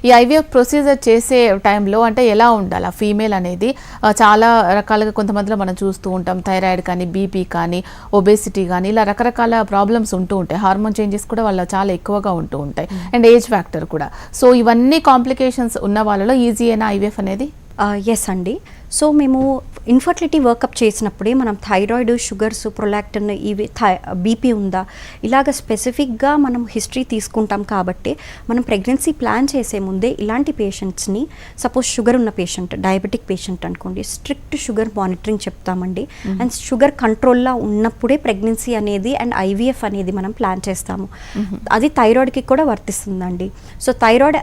ఈ IVF procedure చేసే టైంలో అంటే ఎలా ఉండాలి ఆ ఫీమేల్ అనేది? చాలా రకాలుగా కొంతమందిలో మనం చూస్తూ ఉంటాం, థైరాయిడ్ కానీ, బీపీ కానీ, ఒబేసిటీ కానీ, ఇలా రకరకాల ప్రాబ్లమ్స్ ఉంటూ ఉంటాయి. హార్మోన్ చేంజెస్ కూడా వాళ్ళ చాలా ఎక్కువగా ఉంటూ ఉంటాయి, అండ్ ఏజ్ ఫ్యాక్టర్ కూడా. సో ఇవన్నీ కాంప్లికేషన్స్ ఉన్న వాళ్ళలో ఈజీ అయినా ఐవీఎఫ్ అనేది? ఎస్ అండి. సో మేము ఇన్ఫర్టిలిటీ వర్కప్ చేసినప్పుడే మనం థైరాయిడ్, షుగర్స్, ప్రొలాక్టిన్, ఇవి బీపీ ఉందా ఇలాగ స్పెసిఫిక్గా మనం హిస్టరీ తీసుకుంటాం. కాబట్టి మనం ప్రెగ్నెన్సీ ప్లాన్ చేసే ముందే ఇలాంటి పేషెంట్స్ని, సపోజ్ షుగర్ ఉన్న పేషెంట్, డయాబెటిక్ పేషెంట్ అనుకోండి, స్ట్రిక్ట్ షుగర్ మానిటరింగ్ చెప్తామండి. అండ్ షుగర్ కంట్రోల్లో ఉన్నప్పుడే ప్రెగ్నెన్సీ అనేది అండ్ ఐవీఎఫ్ అనేది మనం ప్లాన్ చేస్తాము. అది థైరాయిడ్కి కూడా వర్తిస్తుందండి. సో థైరాయిడ్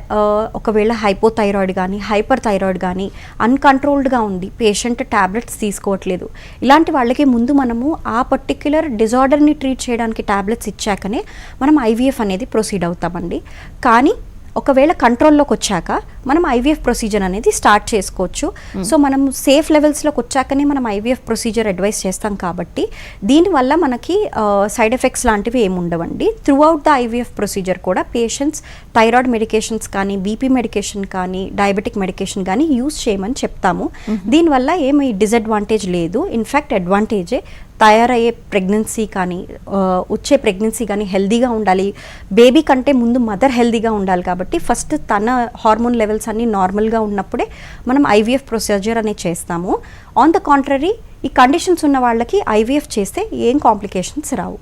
ఒకవేళ హైపోథైరాయిడ్ కానీ, హైపర్ థైరాయిడ్ కానీ అన్కంట్రోల్డ్గా ఉంది, పేషెంట్ ట్యాబ్లెట్స్ తీసుకోవట్లేదు, ఇలాంటి వాళ్ళకి ముందు మనము ఆ పర్టిక్యులర్ డిజార్డర్ని ట్రీట్ చేయడానికి ట్యాబ్లెట్స్ ఇచ్చాకనే మనం ఐవీఎఫ్ అనేది ప్రొసీడ్ అవుతామండి. కానీ ఒకవేళ కంట్రోల్లోకి వచ్చాక మనం ఐవీఎఫ్ ప్రొసీజర్ అనేది స్టార్ట్ చేసుకోవచ్చు. సో మనం సేఫ్ లెవెల్స్లోకి వచ్చాకనే మనం ఐవీఎఫ్ ప్రొసీజర్ అడ్వైస్ చేస్తాం. కాబట్టి దీనివల్ల మనకి సైడ్ ఎఫెక్ట్స్ లాంటివి ఏమి ఉండవండి. Through out the IVF procedure కూడా పేషెంట్స్ థైరాయిడ్ మెడికేషన్స్ కానీ, బీపీ మెడికేషన్ కానీ, డయాబెటిక్ మెడికేషన్ కానీ యూజ్ చేయమని చెప్తాము. దీనివల్ల ఏమి డిసడ్వాంటేజ్ లేదు, ఇన్ఫ్యాక్ట్ అడ్వాంటేజే. తయారయ్యే ప్రెగ్నెన్సీ కానీ, వచ్చే ప్రెగ్నెన్సీ కానీ హెల్దీగా ఉండాలి. బేబీ కంటే ముందు మదర్ హెల్దీగా ఉండాలి. కాబట్టి ఫస్ట్ తన హార్మోన్ లెవెల్స్ అన్నీ నార్మల్గా ఉన్నప్పుడే మనం ఐవీఎఫ్ ప్రొసీజర్ అనేది చేస్తాము. ఆన్ ద కాంట్రరీ ఈ కండిషన్స్ ఉన్న వాళ్ళకి ఐవీఎఫ్ చేస్తే ఏం కాంప్లికేషన్స్ రావు.